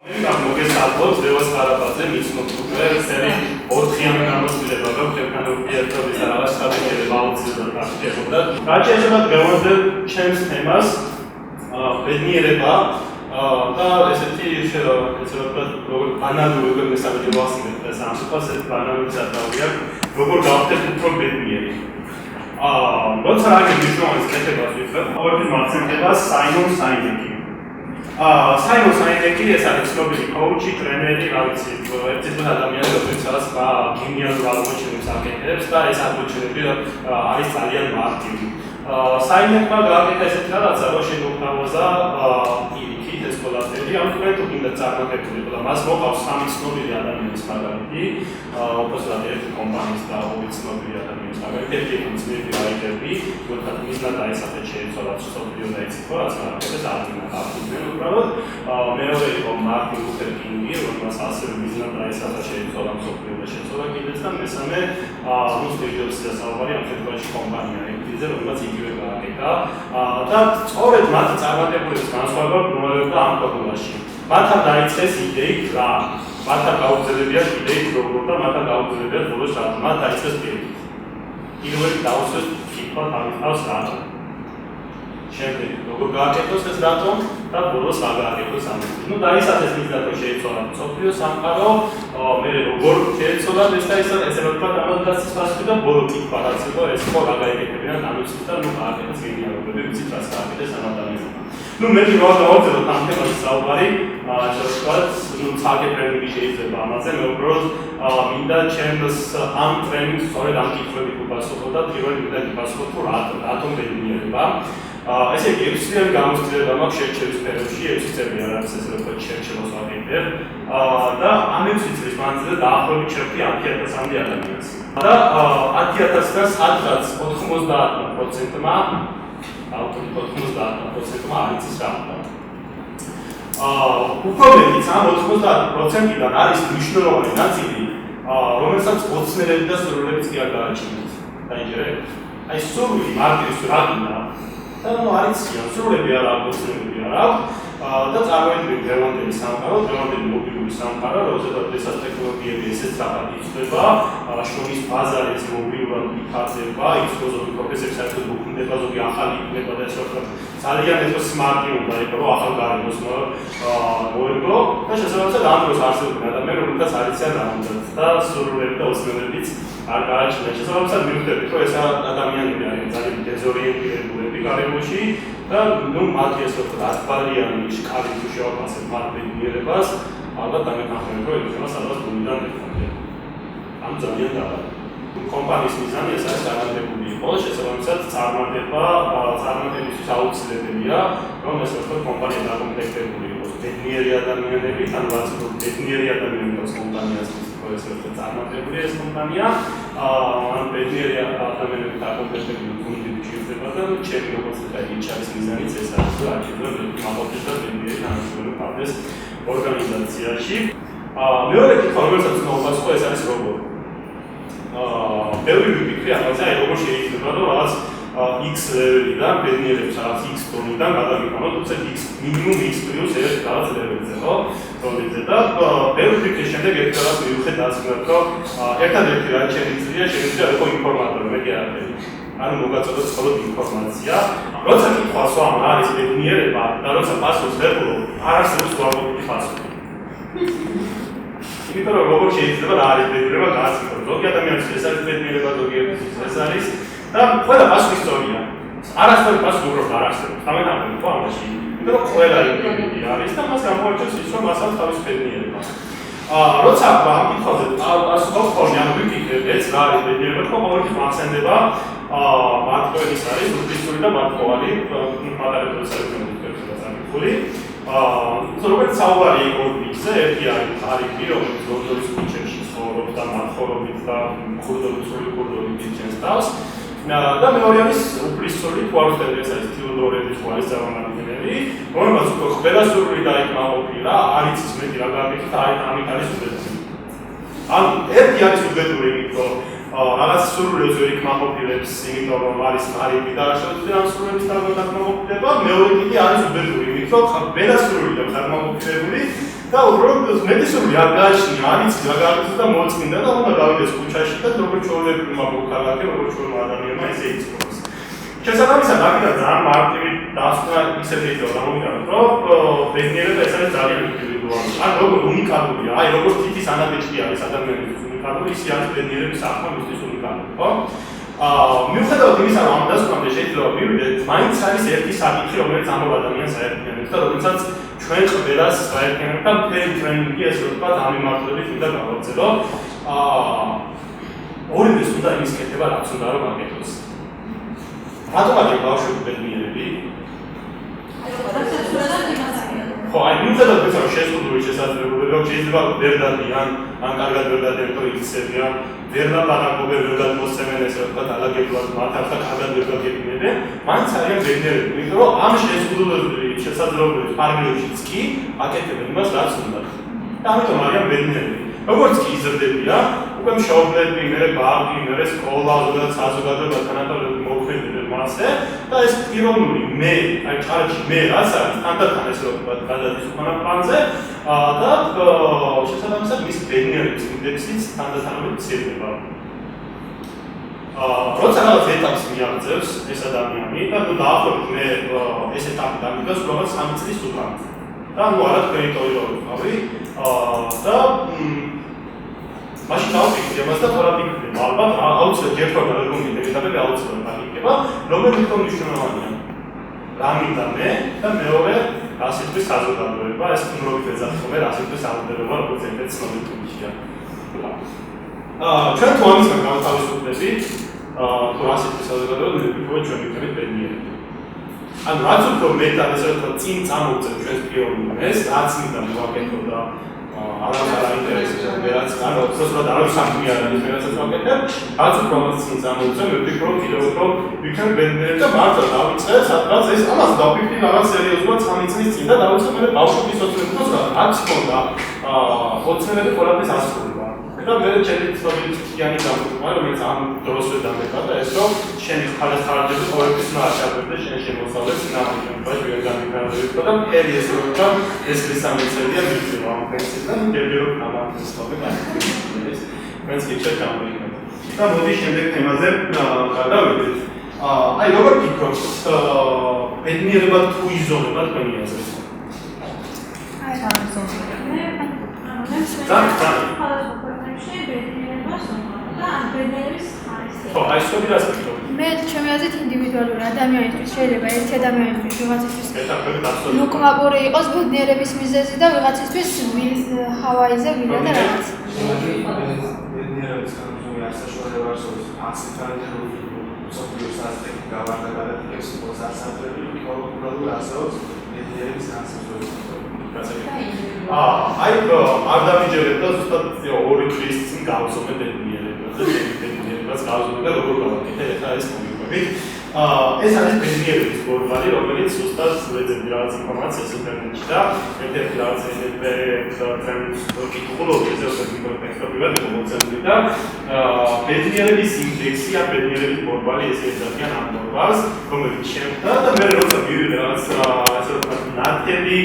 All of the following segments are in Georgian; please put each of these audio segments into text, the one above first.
მოგესალმოთ, ლევას ხარაბაძე, მიცნობ სერი 4-იანი გამოცდილება გაქვთ ტექნოლოგიების და რაღაც სტაბილურობა აუცილებლად აღჭერბებოდა. რაც შეეხება დღევანდელ ჩემს თემას, ბედნიერება და ესეთი როგორ ბანალური მესამედი ვახსენებ და სამწუხაროდ ეს ბანალური საკრავია, როგორ გავხდეთ უფრო ბედნიერი. როცა რაგი მნიშვნელოვანი კეთებას ვიხსენებ, ყოველთვის მახსენდება საიმონ საინეკი. საიმონ საინეკი ეს არის ცნობილი კოუჩი, ტრენერი, რა ვიცი, ერთის ადამიანი, რომელიც რაღაც გენიალურ აღმოჩენებს აკეთებს და ეს აღმოჩენები არის ძალიან მარტივი. საინეკმა გააკეთა ესეთი რაღაცა, რომ შეგვთავაზა პირიქით ეს ყველაფერი, ამ თუ გინდა წარმატებული და მას მოყავს სამი ცნობილი ადამიანის მაგალითი, უბრალოდ ერთი კომპანიის და ორი ცნობილი ადამიანის მაგალითი, ერთი ძმები რაიდები, როდესაც მიზნად აისახეთ შეეცვალა სოფლიო და იცით რა საკეთებს არინა გაფუძნებელ უბრალოდ მეორე იყო მარტინ ლუთერ კინგი, რომელსაც ასევე მიზნად აისახა შეეცვალა სოფლიო და შეეცვალა კიდეც და მესამე სტივ ჯობსის საუბარი ამ შემთხვევაში კომპანია ეგვიზე, რომელსაც იგივე გააკეთა და სწორედ მათი წარმატებულების განსხვავება ბრუნავდა ამ ფორმულაში. მათთან დაიწყეს იდეით რა, მათთან გაუგზავნებიათ იდეით როგორ და მათთან გაუგზავნებიათ ბოლოს რა, მათ დაიწყეს პირიქით. პირველი დაუსვეს კითხვა თავის რატომ. შემდეგ როგორ გააკეთოს ეს რატომ და ბოლოს რა გააკეთოს ამით. ნუ დაისახეს მიზნად რომ შეეცვალა სოფლიო სამყარო, მე როგორ შეეცვალა ეს და ესე რომ თქვა ამას გასწრაფი და ბოლო კითხვა რაც იყო ეს ხო რა გაიგებინათ ამისთვის და ნუ გააკეთეს გენიალობები ვიცით რაც გააკეთეს ამ ადამიანმა. ნუ მე რა დავწეროთ ამ თემაზე საუბარი, შესაძლოა ნუ ცალკე ტრენინგი შეიძლება ამაზე, მე უბრალოდ მინდა ჩემს ამ ტრენინგს სწორედ ამ კითხვებით უპასუხო და პირველი მინდა გიპასუხო თუ რატომ ბედნიერება. ესე იგი, ექვსწლიანი გამოცდილება მაქვს შერჩევის პერიოდში, 6 წელი არ არის ესე რომ შერჩევას ვაკეთებ და ამ 6 წლის მანძილზე დაახლოებით შევხვდი 10,000-მდე ადამიანს. და 10,000-დან სადღაც 90%-მა არიცის რა. უფრო მეტიც ამ 90%-დან არის მნიშვნელოვანი ნაწილი, რომელსაც ოცნებები და სურვილებიც კი არ გააჩნიათ. დაიჯერეთ? აი სურვილი მარტივი სურვილია და ნუ არის სურვილები არ აქვს, ოცნებები არ აქვს და წარმოიდგინეთ დღევანდელი სამყარო, დღევანდელი მობილური სამყარო, როდესაც ეს ტექნოლოგიები ესეც სწრაფად იცვლება, შრომის ბაზარი ეს მობილურად ვითარდება, ის ზოგი პროფესიები საერთოდ მოქმედება, ზოგი ახალი იქნება და ეს ვთქვათ, ძალიან ეს სმარტი უნდა იყოს, რომ ახალ გარემოს მოერგო და შესაბამისად ამ დროს არსებობენ ადამიანები, რომელთაც არ იციან რა უნდათ და სურვილები და ოცნებებიც არ გააჩნიათ. შესაბამისად მივხვდებით, რომ ეს ადამიანები არიან ძალიან დეზორიენტირებულები გარემოში და ნუ მათი ეს ვთქვათ, ათბალიანი შკალი თუ შევაფასებთ მათ ბედნიერებას, ალბათ დამეთანხმებით, რომ იქნება სადღაც გუნდიდან ერთხელ. ამ ძალიან დაბალი. კომპანიის მიზანი ეს არის წარმატებული იყოს, შესაბამისად წარმატებისთვის აუცილებელია, რომ ეს ვთქვათ, კომპანია დაკომპლექტებული იყოს ბედნიერი ადამიანებით, ანუ რაც ბედნიერი ადამიანების კომპანიას ეს ვთქვათ, წარმატებული ეს კომპანია, ან ბედნიერი ადამიანებით დაკომპლექტებული გუნდი შეიძლება და ჩემი როგორც ის მიზანიც ეს არის, რომ აქედან მაღალწილად და ბედნიერი თანამშრომელი პარტნიორს ორგანიზაციაში. მეორე კითხვა, რომელსაც მოვასწრო, ეს არის როგორ. ბევრი ვიფიქრე ამაზე, აი როგორ შეიძლება რომ რაღაც X level-დან ბედნიერებს რაღაც X ტონიდან გადავიყვანოთ, თუმცა X მინიმუმ X პლუს ერთ რაღაც level-ზე, ხო? ტონიზე და ბევრი ვიფიქრე შემდეგ ერთ რაღაც მივხვდი დასკვნად, რომ ერთადერთი რაც შეიძლება იყო ინფორმატორი, მე კი არაფერი. ანუ მოგაწოდოთ მხოლოდ ინფორმაცია. როცა კითხვას ვამ რა არის ბედნიერება და როცა პასუხს ვეყოლო, არ არსებობს უარყოფითი პასუხი. იმიტომ რომ როგორ შეიძლება რა არის ბედნიერება გააცნო. ზოგი ადამიანის ეს არის ბედნიერება, ზოგიერთის ეს არის და ყველა პასუხი სწორია. არასდროს პასუხი უბრალოდ არ არსებობს. დამეთანხმებით ხო ამაში. იმიტომ რომ ყველა ინდივიდი არის და მას გამოარჩევს ის, რომ მას აქვს თავის ბედნიერება. როცა ამ კითხვაზე პასუხობს ხოლმე ამ ვიფიქრებ ეს რა არის ბედნიერება, თქო ყოველთვის მახსენდება მარტოელის არის უდიდესი და მარტოალი პატარებელს არის გამოგწევი. როგორც საუბარი იყო ისე ერთი არის რომელიც ლონდონის ქუჩებში ცხოვრობს და მახორობით და ქურდობით იჩენს თავს და მეორე არის უფლისწული თვალსაჩინო ეს არის თეოდორელის თვალის წარმომადგენელი, რომელსაც უკვე ყველა სურვილი დაიკმაყოფილა, არ იცის მეტი რა გააკეთა, ამით არის უბედური. ანუ ერთი არის უბედური, იმიტომ რაღაც სურვილებს ვერ იქმაყოფილებს, იმიტომ რომ არის ღარიბი და შეუძლია ამ სურვილების დაკმაყოფილება, მეორე კიდე არის უბედური, იმიტომ რომ ყველა სურვილი აქვს დაკმაყოფილებული და უბრალოდ მეტისური არ გააჩნია, არის რა გააკეთეს და მოწმინდა და უნდა გავიდეს ქუჩაში და როგორც ჩვეულებრივმა მოქალაქე, როგორც ჩვეულებრივ ადამიანმა ესე იცხოვროს. შესაბამისად, აქედან ძალიან მარტივი დასკვნა ისეთი იქნება, რომ ბედნიერება ეს არის ძალიან ინდივიდუალური. ან როგორ უნიკალურია, აი როგორც თითის ანაბეჭდი არის ადამიანის უნიკალური, ისე არის ბედნიერების აღქმა მისთვის უნიკალური, ხო? მიუხედავად იმისა, რომ ამ დასკვნამდე შეიძლება მივიდეთ, მაინც არის ერთი საკითხი, რომელიც ამ ადამიანს აერთიანებს და როდესაც ჩვენ ყველას აერთიანებს და მთელი ტრენინგი ეს რო თქვა ამიმართლებით უნდა გავაგზავნო. ორივეს უნდა იმის კეთება, რაც უნდა რომ აკეთოს. რატომ არის ბავშვები ბედნიერები? ხო, აი მიუხედავად იმისა, რომ შეზღუდული შესაძლებლობები აქვს, შეიძლება ვერ დადიან, ან კარგად ვერ დადიან, თუ იცებიან, ვერ დაბანაკობენ, ვერ გადმოსცემენ ესე რა თქვა დალაგებლად მათ ახლა კარგად ვერ გაგებინებენ, მაინც არიან ბედნიერები, იმიტომ რომ ამ შეზღუდული შესაძლებლობების ფარგლებშიც კი აკეთებენ იმას, რაც უნდა. და ამიტომ არიან ბედნიერები. როგორც კი იზრდებიან, უკვე მშობლები, მერე ბავშვი, მერე სკოლა, ზოგადად საზოგადოება თანატოლები მოქმედებენ მასზე და ეს პიროვნული მე, აი ჭარჭი მე რაც არის, თანდათან ეს რა ვთქვათ, გადადის უკანა პლანზე და შესაბამისად მის ბედნიერების ინდექსიც თანდათანობით მცირდება. როცა რაღაც ეტაპს მიაღწევს ეს ადამიანი და ნუ დაახლოებით მე ეს ეტაპი დამიგას უბრალოდ 3 წლის უკან. და ნუ არა თქვენი ტოლერანტი ვიყავი და მაშინ დავფიქრე მას და თორა ვიქნე ალბათ აუცილებლად ერთგვარ რეგულირებული ეტაპები აუცილებლად დაგიქება რომელი თქო მნიშვნელოვანია რამინდა მე და მეორე რასისტვის საზოგადოება ეს კუნრობით ეძახome რასისტვის საზოგადოება როგორც ერთ ცნობილი თემია ჩვენ თუ ამისგან გავთავისუფლდებით თუ რასისტვის საზოგადოება მე ჩვენ ვიქნებით ბედნიერები ან რაც უფრო მეტად ესე ვთქვათ წინ წამოვწევ ჩვენს პიროვნებას რაც მინდა მოვაკეთო და არა ინტერესებს რაც არ უბრალოდ არ სამი არ არის რაღაცას ვაკეთებ რაც უფრო წინ წამოვწევ მე ვფიქრობ კიდევ უფრო ვიქნებ ბედნიერი და მართლა დავიწყე სადღაც ეს ამას დავფიქრდი რაღაც სერიოზულად 3 წლის წინ და დავიწყე მე ბავშვობის ოცნებებს და რაც ხონდა ოცნებები ყველაფერს ასრულება და მე ჩემი ცნობილი ქიანი გამოგვა რომელიც ამ დროს ვედამეკა და ეს რომ შენი ხარჯები ყოველთვის უნდა აღჭარბდეს შენ შემოსავლებს ნამდვილად ვერ გამიგარდებით და მთელი ეს რომ ეს რისამიცებია მიიღო ამ პრინციპიდან მგები რომ გამართლები გაიგეს მეც იქ ჩამოიგე და მოდი შემდეგ თემაზე გადავიდეთ აი როგორ ფიქრობთ ბედნიერება თუ იზოლება თქვენი აზრით აი აი სწორი რას ვიქნებ? მე ჩემი აზრით ინდივიდუალური ადამიანისთვის შეიძლება ერთი ადამიანისთვის ვიღაცისთვის უკმაყური იყოს ბედნიერების მიზეზი და ვიღაცისთვის ჰავაიზე ვიდა და რაღაც. ბედნიერების განმზომი არ საშუალება არსებობს ფასიფარიტული სოფლიოს ასეთი გავარდა გადადგეს მოსასწრებელი უკმაყურებულ არსებობს ბედნიერების განმზომი. აი არ დამიჯერებ და ზუსტად 2 წლის წინ გავზომე ბედნიერებას და ბედნიერებას გავზომე და როგორ გავაკეთე ახლა ეს მომიყვებით ეს არის ბედნიერების გორვალი რომელიც ზუსტად ვეძებდი რაღაც ინფორმაციას ინტერნეტში და ერთ-ერთი რაღაც ტრენდს ვკითხულობ ესე ვთქვათ ტექსტობრივად მომწევდი და ბედნიერების ინდექსი ან ბედნიერების გორვალი ესე ეძახიან ამ გორვალს რომელიც შემდგა და მე როცა მივიღე რაღაც ასე ვთქვათ ნათელი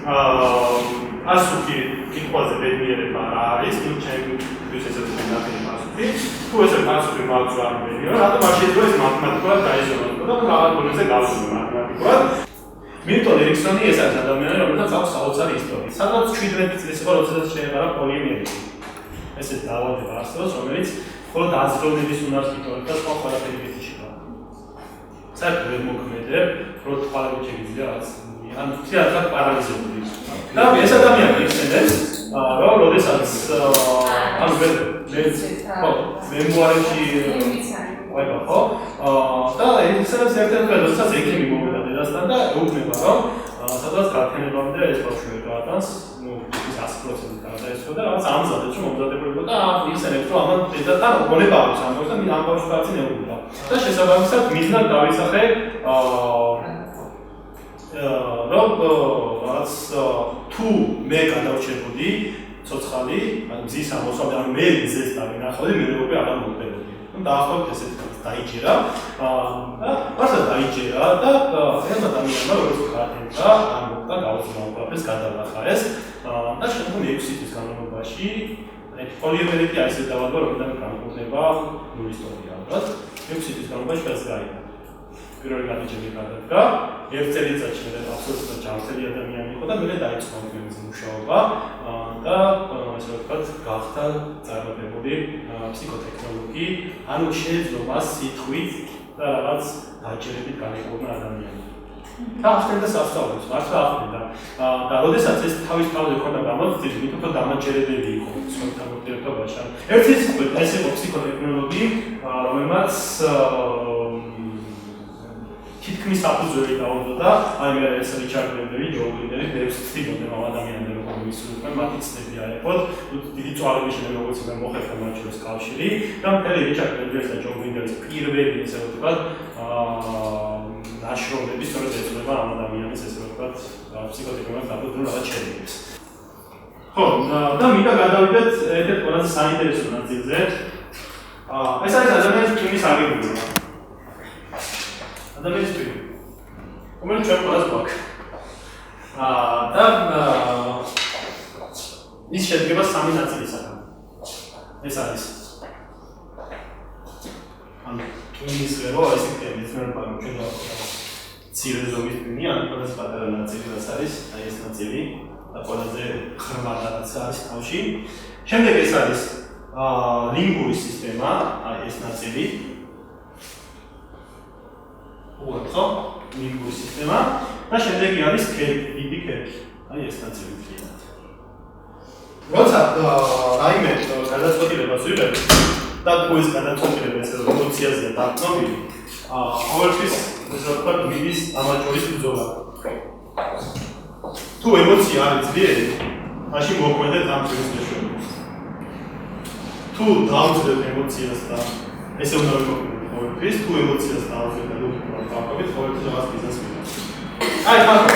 ასუქი კითხვაზე ბედნიერება რა არის, ნუ ჩემთვის ესე ნათელი ასუქი, თუ ესე ასუქი მაქვს არ მენიო, რატომ არ შეიძლება ეს მათემატიკურად დაიზომოს და რაღაც დონეზე გავზრდო მათემატიკურად. მილტონ ერიქსონი ეს არის ადამიანი, რომელსაც აქვს საოცარი ისტორია. სადღაც 17 წლის იყო, როდესაც შეეყარა პოლიემერიკა. ესე დაავადება არსებობს, რომელიც მხოლოდ აზროვნების უნარს იტოვებს და სხვა ყველაფერი ეთიშება. საერთოდ ვერ მოქმედებ, რომ თვალები შეგიძლია რაღაც ან თეატრად პარალიზებული. და ეს ადამიანი იხსენებს, რომ როდესაც ანუ მემუარებში ვაიბა ხო? და იხსენებს ერთ-ერთ როდესაც ექიმი მოვიდა დედასთან და ეუბნება, რომ სადღაც გაქენებამდე ეს ბავშვი გაატანს, ნუ ის 100% გადაეცვა და რაღაც ამზადებს, რომ მომზადებულიყო და იხსენებს, რომ ამან დედასთან გონება აქვს ამბობს და ამ ბავშვს კაცი ეუბნება. და შესაბამისად მიზნად დავისახე რომ რაღაც თუ მე გადავრჩებოდი ცოცხალი, ან მზის ამოსვლამდე, ან მე მზეს დავინახავდი, მე როგორ აღარ მოვდებოდი. ნუ დაახლოებით ესეთ დაიჯერა და მართლა დაიჯერა და ეს ადამიანმა როგორც გადაიჭრა, ან მოხდა გაუძლო ყველაფერს გადალახა ეს და შემდგომ 6 თვის განმავლობაში პოლიომერიტი ასე დავადვა რომიდან განკუთვნება ნულის ისტორია ალბათ 6 თვის განმავლობაში ეს გაიგო პირველი განაჩენი გადადგა ერთ წელიწადში მე აბსოლუტურად ჯანმრთელი ადამიანი იყო და მე დაიწყო მის მუშაობა და ასე ვთქვათ გახდა წარმატებული ფსიქოტექნოლოგი ანუ შეიძლება მას სიტყვით და რაღაც დაჭერებით განეკურნა ადამიანი და ახდენდა სასწავლებს, მართლა ახდენდა და როდესაც ეს თავის თავზე ქონდა გამოძილი, მით უფრო დამაჯერებელი იყო სხვათა ურთიერთობაში. ერთი ეს იყო ფსიქოტექნოლოგი, რომელმაც თითქმის საფუძველი დაუდო და აი მე ეს რიჩარდ ბენდერი, ჯო ბენდერი, დევს ცდილობდნენ ამ ადამიანებს როგორ მისულყვნენ, მათი ცდები აეყოთ, დიდი წვალების შემდეგ როგორც მე მოხერხდა მათ შორის კავშირი და მთელი რიჩარდ ბენდერის და ჯო ბენდერის პირველი ესე ვთქვათ ნაშრომები სწორედ ეძღვნება ამ ადამიანის ესე ვთქვათ ფსიქოტექნოლოგიას დაბეჭდილ რაღაც შედეგებს. ხო, და მინდა გადავიდეთ ერთ-ერთ ყველაზე საინტერესო ნაწილზე. ეს არის ადამიანის ტვინის აგებულება. ადამიანის ტვინი. რომელიც ჩვენ ყველას გვაქვს. და ის შედგება 3 ნაწილისაგან. ეს არის ტვინის ღერო, ეს იქნება მეცნიერებთან ჩვენ მცირე ზომის ტვინი, ან ყველაზე პატარა ნაწილი რაც არის, აი ეს ნაწილი და ყველაზე ღრმა რაც არის თავში. შემდეგ ეს არის ლინგური სისტემა, აი ეს ნაწილი. ხო, ლინგური სისტემა და შემდეგი არის დიდი ქერქი, აი ეს ნაწილი მთლიანად. როცა რაიმე გადაწყვეტილებას ვიღებ და თუ ეს გადაწყვეტილება ეს ემოციაზეა დაკნობილი, ყოველთვის ესე ვთქვათ მიდის ამაჟორის ბრძოლა. თუ ემოცია არის ძლიერი, მაშინ მოქმედებს ამ წრის მეშვეობით. თუ დავძლებთ ემოციას და ესე უნდა ვიმოქმედოთ ყოველთვის, თუ ემოციას დავძლებთ და ვიმოქმედოთ ყოველთვის რაღაც ბიზნეს მიღებს. აი, მაგრამ